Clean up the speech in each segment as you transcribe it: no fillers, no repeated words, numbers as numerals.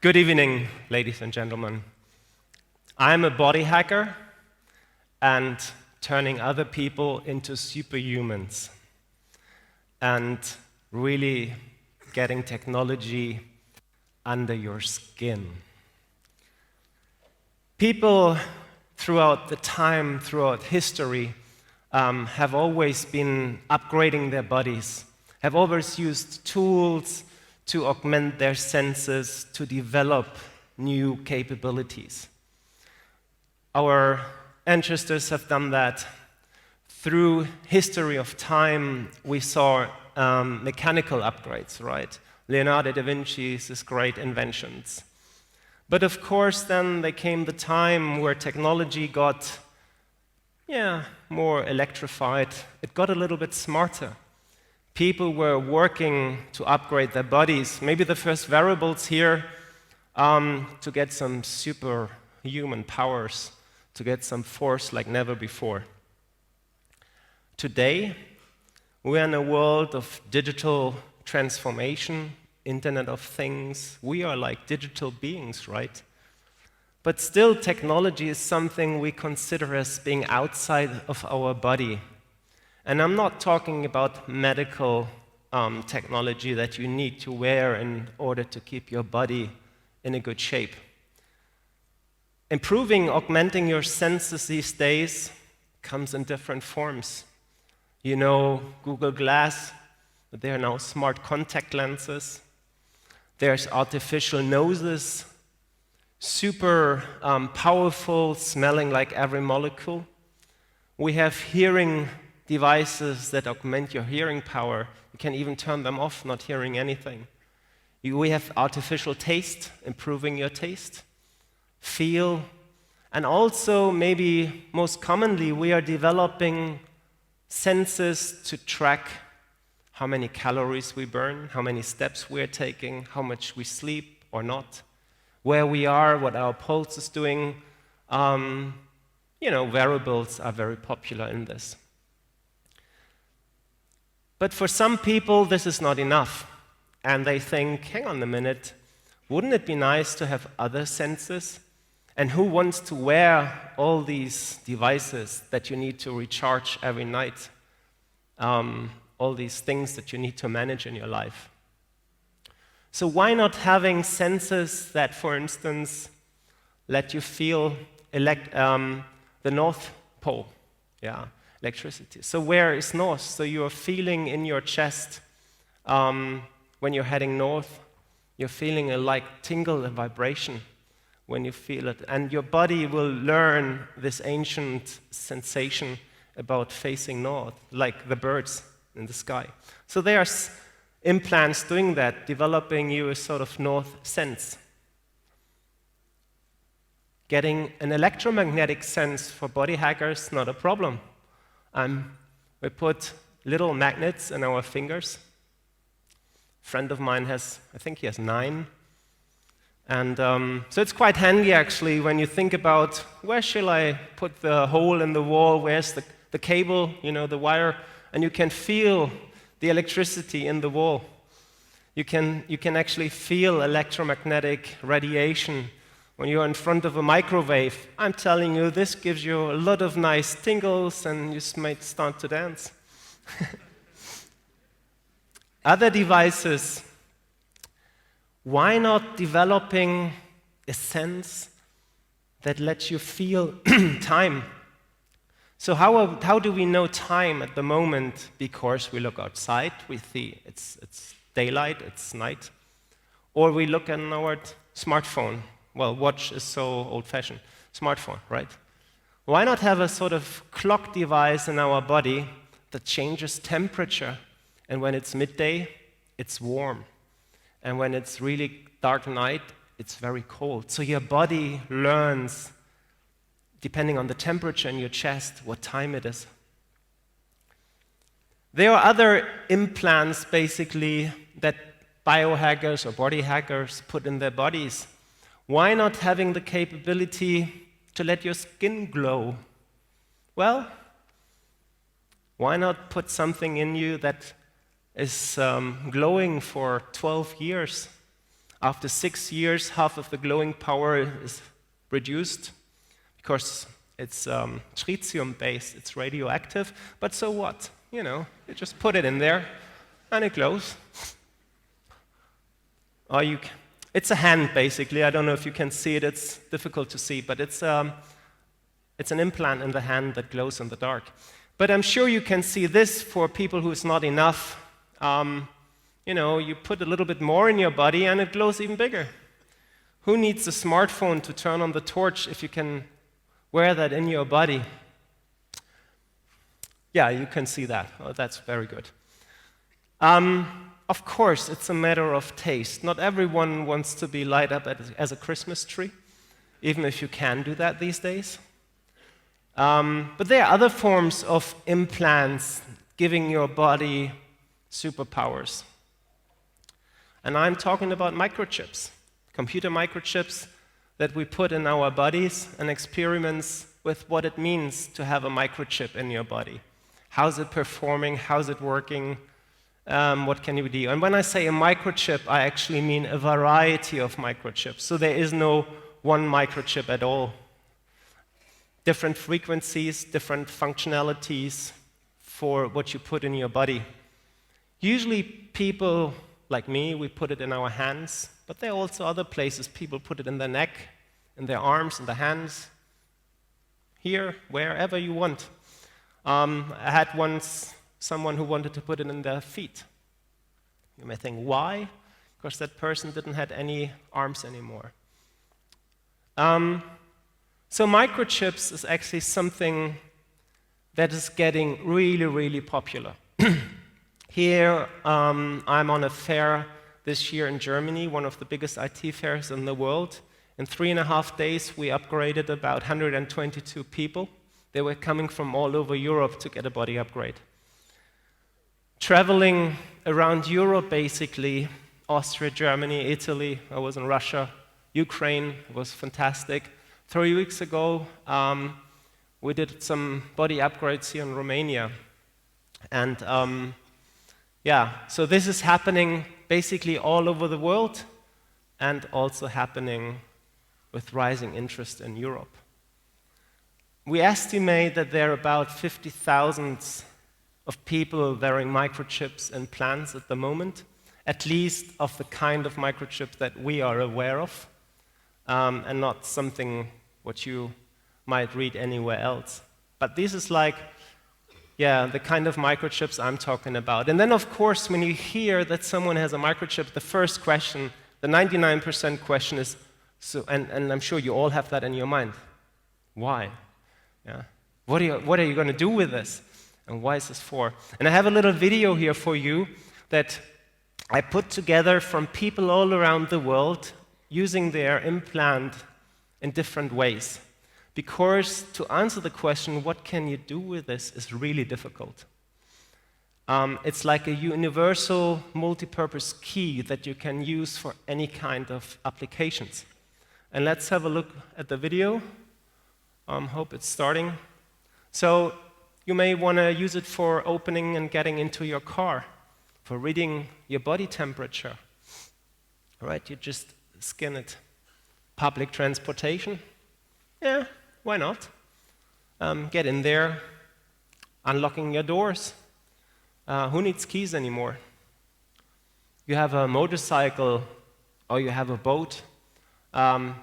Good evening, ladies and gentlemen. I'm a body hacker and turning other people into superhumans and really getting technology under your skin. People throughout history, have always been upgrading their bodies, have always used tools to augment their senses, to develop new capabilities. Our ancestors have done that. Through history of time, we saw mechanical upgrades, right? Leonardo da Vinci's great inventions. But of course, then there came the time where technology got, more electrified. It got a little bit smarter. People were working to upgrade their bodies. Maybe the first wearables here to get some superhuman powers, to get some force like never before. Today, we are in a world of digital transformation, Internet of Things. We are like digital beings, right? But still, technology is something we consider as being outside of our body. And I'm not talking about medical technology that you need to wear in order to keep your body in a good shape. Augmenting your senses these days comes in different forms. You know, Google Glass, but there are now smart contact lenses. There's artificial noses, super powerful, smelling like every molecule. We have hearing devices that augment your hearing power. You can even turn them off, not hearing anything. We have artificial taste, improving your taste, feel, and also, maybe most commonly, we are developing senses to track how many calories we burn, how many steps we're taking, how much we sleep or not, where we are, what our pulse is doing. Wearables are very popular in this. But for some people, this is not enough. And they think, hang on a minute, wouldn't it be nice to have other senses? And who wants to wear all these devices that you need to recharge every night? All these things that you need to manage in your life. So why not having senses that, for instance, let you feel the North Pole? Electricity. So where is north? So you are feeling in your chest when you're heading north. You're feeling a tingle, a vibration when you feel it. And your body will learn this ancient sensation about facing north, like the birds in the sky. So there are implants doing that, developing you a sort of north sense. Getting an electromagnetic sense for body hackers, not a problem. We put little magnets in our fingers. A friend of mine I think he has 9. And so it's quite handy, actually, when you think about where shall I put the hole in the wall, where's the cable, the wire, and you can feel the electricity in the wall. You can actually feel electromagnetic radiation when you're in front of a microwave. I'm telling you, this gives you a lot of nice tingles, and you might start to dance. Other devices, why not developing a sense that lets you feel time? So how do we know time at the moment? Because we look outside, we see it's daylight, it's night. Or we look at our smartphone. Well, watch is so old-fashioned. Smartphone, right? Why not have a sort of clock device in our body that changes temperature? And when it's midday, it's warm. And when it's really dark night, it's very cold. So your body learns, depending on the temperature in your chest, what time it is. There are other implants, basically, that biohackers or body hackers put in their bodies. Why not having the capability to let your skin glow? Well, why not put something in you that is glowing for 12 years? After 6 years, half of the glowing power is reduced because it's tritium-based, it's radioactive, but so what? You know, you just put it in there and it glows. Or it's a hand, basically. I don't know if you can see it, it's difficult to see, but it's an implant in the hand that glows in the dark. But I'm sure you can see this for people who it's not enough. You know, you put a little bit more in your body and it glows even bigger. Who needs a smartphone to turn on the torch if you can wear that in your body? Yeah, you can see that. Oh, that's very good. Of course, it's a matter of taste. Not everyone wants to be light up as a Christmas tree, even if you can do that these days. But there are other forms of implants giving your body superpowers. And I'm talking about microchips, computer microchips that we put in our bodies and experiments with what it means to have a microchip in your body. How's it performing? How's it working? What can you do? And when I say a microchip, I actually mean a variety of microchips. So there is no one microchip at all. Different frequencies, different functionalities for what you put in your body. Usually people like me, we put it in our hands, but there are also other places people put it in their neck, in their arms, in their hands, here, wherever you want. I had once someone who wanted to put it in their feet. You may think, why? Because that person didn't have any arms anymore. So microchips is actually something that is getting really, really popular. Here, I'm on a fair this year in Germany, one of the biggest IT fairs in the world. In 3.5 days, we upgraded about 122 people. They were coming from all over Europe to get a body upgrade. Traveling around Europe, basically, Austria, Germany, Italy, I was in Russia, Ukraine, it was fantastic. 3 weeks ago, we did some body upgrades here in Romania. And yeah, so this is happening basically all over the world and also happening with rising interest in Europe. We estimate that there are about 50,000 of people wearing microchips and implants at the moment, at least of the kind of microchip that we are aware of, and not something what you might read anywhere else. But this is like, yeah, the kind of microchips I'm talking about. And then, of course, when you hear that someone has a microchip, the first question, the 99% question is, so, and I'm sure you all have that in your mind, why? Yeah. What are you going to do with this? And why is this for? And I have a little video here for you that I put together from people all around the world using their implant in different ways. Because to answer the question, what can you do with this, is really difficult. It's like a universal multi-purpose key that you can use for any kind of applications. And let's have a look at the video. Hope it's starting. So you may want to use it for opening and getting into your car, for reading your body temperature. All right, you just scan it. Public transportation? Yeah, why not? Get in there, unlocking your doors. Who needs keys anymore? You have a motorcycle or you have a boat, and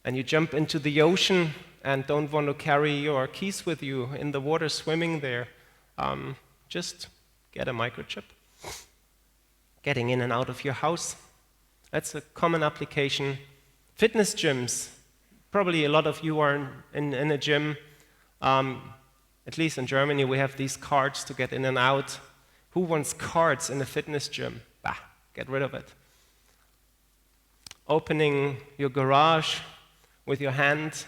you jump into the ocean and don't want to carry your keys with you in the water swimming there. Just get a microchip. Getting in and out of your house. That's a common application. Fitness gyms. Probably a lot of you are in a gym. At least in Germany, we have these cards to get in and out. Who wants cards in a fitness gym? Bah, get rid of it. Opening your garage with your hand,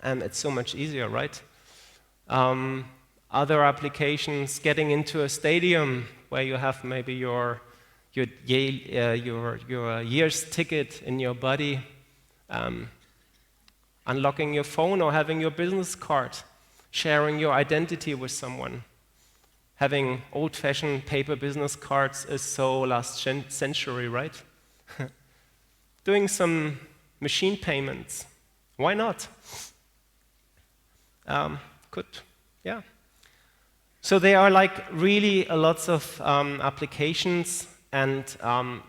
it's so much easier, right? Other applications, getting into a stadium where you have maybe your year's ticket in your body, unlocking your phone or having your business card, sharing your identity with someone. Having old-fashioned paper business cards is so last century, right? doing some machine payments. Why not? Yeah. So there are like really lots of applications, and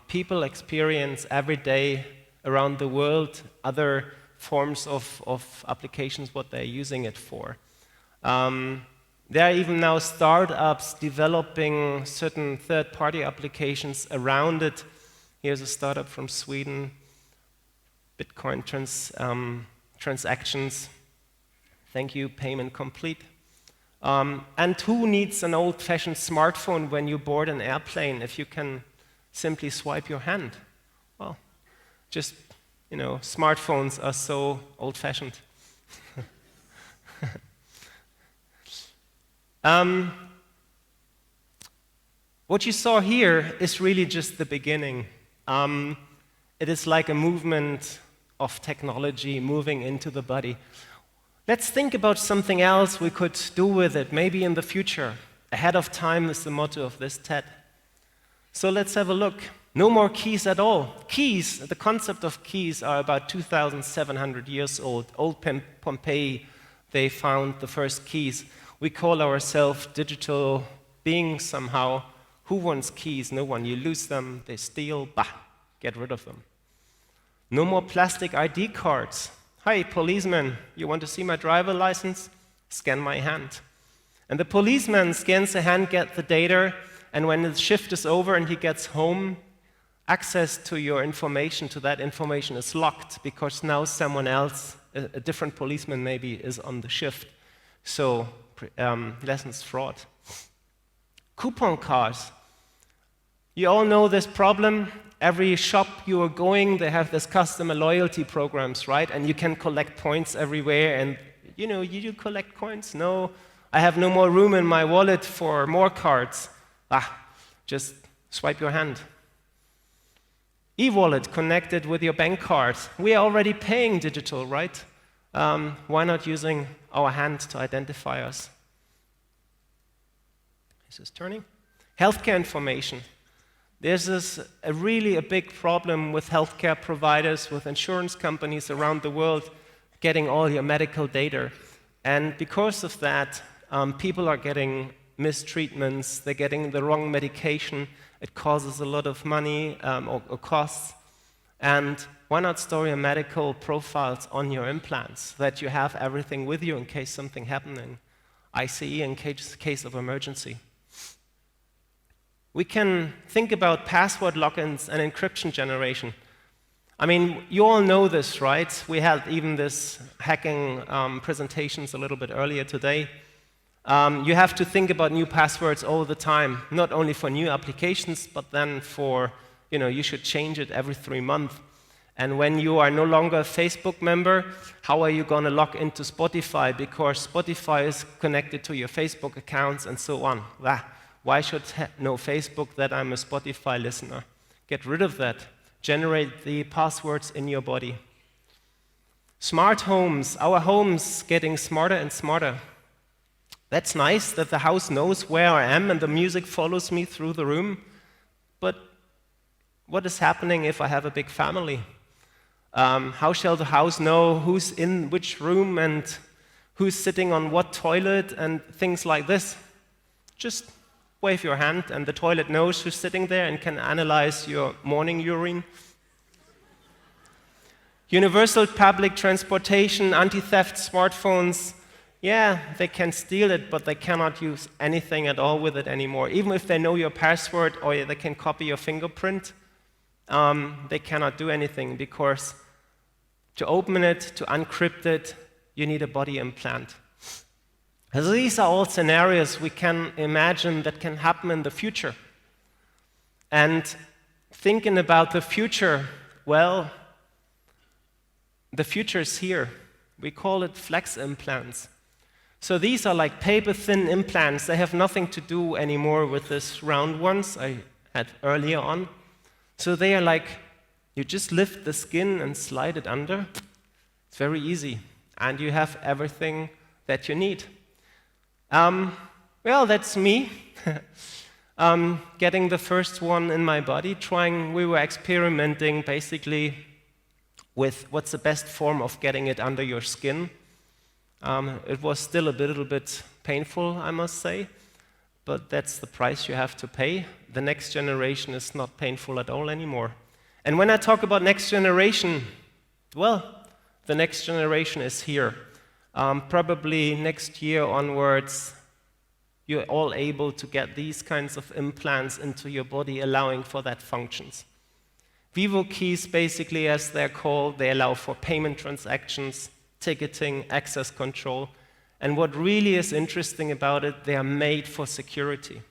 people experience every day around the world other forms of applications, what they're using it for. There are even now startups developing certain third-party applications around it. Here's a startup from Sweden, Bitcoin transactions. Thank you, payment complete. And who needs an old-fashioned smartphone when you board an airplane if you can simply swipe your hand? Well, just, smartphones are so old-fashioned. What you saw here is really just the beginning. It is like a movement of technology moving into the body. Let's think about something else we could do with it, maybe in the future. Ahead of time is the motto of this TED. So let's have a look. No more keys at all. Keys, the concept of keys are about 2,700 years old. Old Pompeii, they found the first keys. We call ourselves digital beings somehow. Who wants keys? No one. You lose them, they steal, get rid of them. No more plastic ID cards. Hi, policeman, you want to see my driver license? Scan my hand. And the policeman scans the hand, gets the data, and when the shift is over and he gets home, access to your information, to that information is locked because now someone else, a different policeman maybe, is on the shift. So, lessens fraud. Coupon cards. You all know this problem. Every shop you are going, they have this customer loyalty programs, right? And you can collect points everywhere. And, you collect coins? No, I have no more room in my wallet for more cards. Just swipe your hand. E-wallet connected with your bank card. We are already paying digital, right? Why not using our hand to identify us? This is turning. Healthcare information. There's really a big problem with healthcare providers, with insurance companies around the world getting all your medical data. And because of that, people are getting mistreatments, they're getting the wrong medication, it causes a lot of money or costs. And why not store your medical profiles on your implants, so that you have everything with you in case something happens in ICE, in case of emergency. We can think about password logins and encryption generation. I mean, you all know this, right? We had even this hacking presentations a little bit earlier today. You have to think about new passwords all the time, not only for new applications, but then for, you should change it every 3 months. And when you are no longer a Facebook member, how are you going to log into Spotify? Because Spotify is connected to your Facebook accounts and so on. Why should know Facebook that I'm a Spotify listener? Get rid of that. Generate the passwords in your body. Smart homes. Our homes getting smarter and smarter. That's nice that the house knows where I am and the music follows me through the room. But what is happening if I have a big family? How shall the house know who's in which room and who's sitting on what toilet and things like this? Just wave your hand and the toilet knows who's sitting there and can analyze your morning urine. Universal public transportation, anti-theft smartphones. Yeah, they can steal it, but they cannot use anything at all with it anymore. Even if they know your password or they can copy your fingerprint, they cannot do anything because to open it, to encrypt it, you need a body implant. So these are all scenarios we can imagine that can happen in the future. And thinking about the future, well, the future is here. We call it flex implants. So these are like paper-thin implants. They have nothing to do anymore with these round ones I had earlier on. So they are like, you just lift the skin and slide it under. It's very easy. And you have everything that you need. Well, that's me. Getting the first one in my body, we were experimenting basically with what's the best form of getting it under your skin. It was still a little bit painful, I must say, but that's the price you have to pay. The next generation is not painful at all anymore. And when I talk about next generation, well, the next generation is here. Probably next year onwards, you're all able to get these kinds of implants into your body, allowing for that functions. Vivo keys, basically, as they're called, they allow for payment transactions, ticketing, access control. And what really is interesting about it, they are made for security.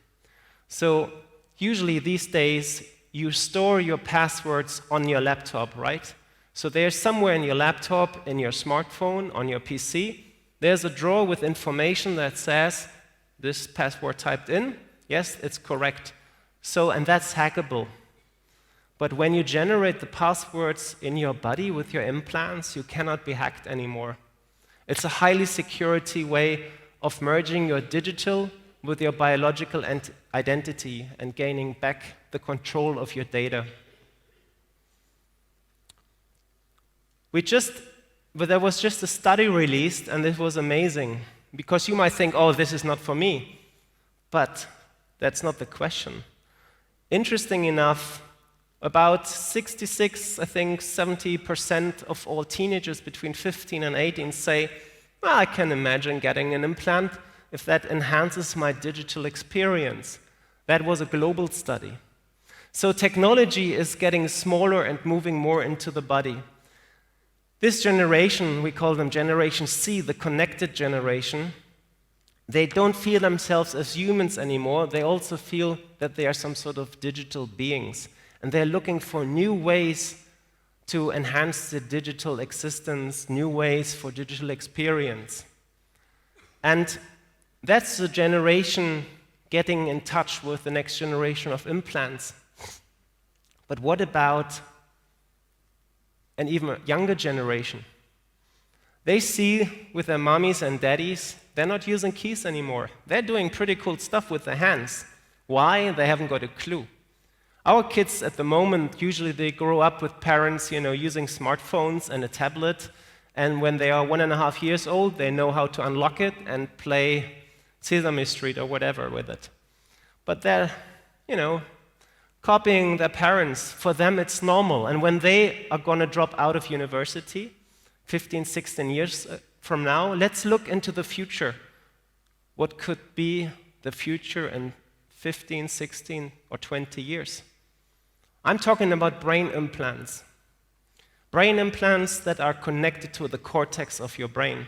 So usually these days, you store your passwords on your laptop, right? So there's somewhere in your laptop, in your smartphone, on your PC, there's a drawer with information that says, this password typed in, yes, it's correct. So, and that's hackable. But when you generate the passwords in your body with your implants, you cannot be hacked anymore. It's a highly security way of merging your digital with your biological identity and gaining back the control of your data. There was just a study released, and it was amazing, because you might think, oh, this is not for me. But that's not the question. Interesting enough, about 66, I think 70% of all teenagers between 15 and 18 say, well, I can imagine getting an implant if that enhances my digital experience. That was a global study. So technology is getting smaller and moving more into the body. This generation, we call them Generation C, the connected generation, they don't feel themselves as humans anymore. They also feel that they are some sort of digital beings. And they're looking for new ways to enhance the digital existence, new ways for digital experience. And that's the generation getting in touch with the next generation of implants. But what about an even younger generation? They see with their mommies and daddies, they're not using keys anymore. They're doing pretty cool stuff with their hands. Why? They haven't got a clue. Our kids at the moment, usually they grow up with parents, using smartphones and a tablet, and when they are 1.5 years old, they know how to unlock it and play Sesame Street or whatever with it. But they're, copying their parents. For them, it's normal. And when they are going to drop out of university, 15, 16 years from now, let's look into the future. What could be the future in 15, 16, or 20 years? I'm talking about brain implants. Brain implants that are connected to the cortex of your brain.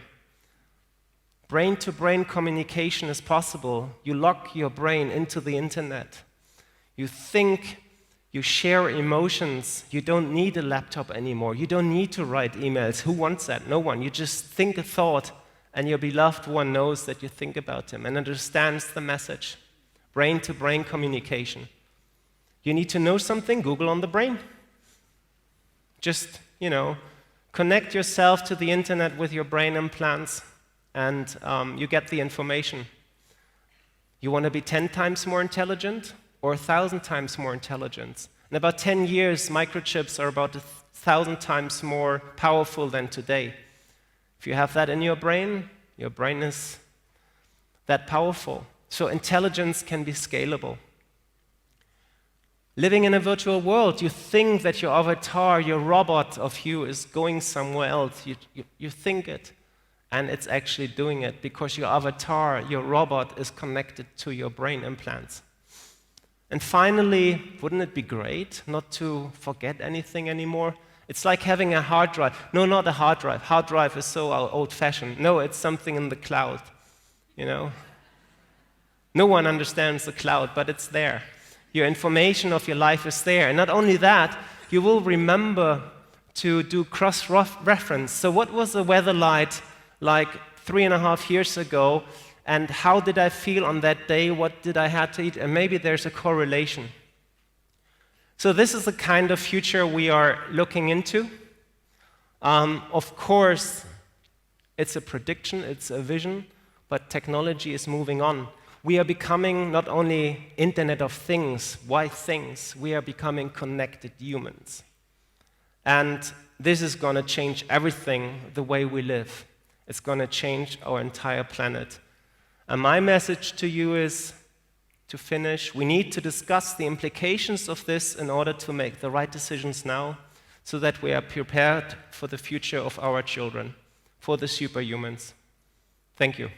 Brain-to-brain communication is possible. You lock your brain into the internet. You think, you share emotions. You don't need a laptop anymore. You don't need to write emails. Who wants that? No one. You just think a thought, and your beloved one knows that you think about him and understands the message. Brain-to-brain communication. You need to know something? Google on the brain. Just, connect yourself to the internet with your brain implants, and you get the information. You want to be 10 times more intelligent or 1,000 times more intelligent? In about 10 years, microchips are about 1,000 times more powerful than today. If you have that in your brain is that powerful. So intelligence can be scalable. Living in a virtual world, you think that your avatar, your robot of you is going somewhere else. You think it, and it's actually doing it because your avatar, your robot, is connected to your brain implants. And finally, wouldn't it be great not to forget anything anymore? It's like having a hard drive. No, not a hard drive. Hard drive is so old-fashioned. No, it's something in the cloud, No one understands the cloud, but it's there. Your information of your life is there. And not only that, you will remember to do cross-reference. So what was the weather like 3.5 years ago? And how did I feel on that day? What did I have to eat? And maybe there's a correlation. So this is the kind of future we are looking into. Of course, it's a prediction, it's a vision, but technology is moving on. We are becoming not only Internet of Things, why things? We are becoming connected humans. And this is going to change everything, the way we live. It's going to change our entire planet. And my message to you is, to finish, we need to discuss the implications of this in order to make the right decisions now, so that we are prepared for the future of our children, for the superhumans. Thank you.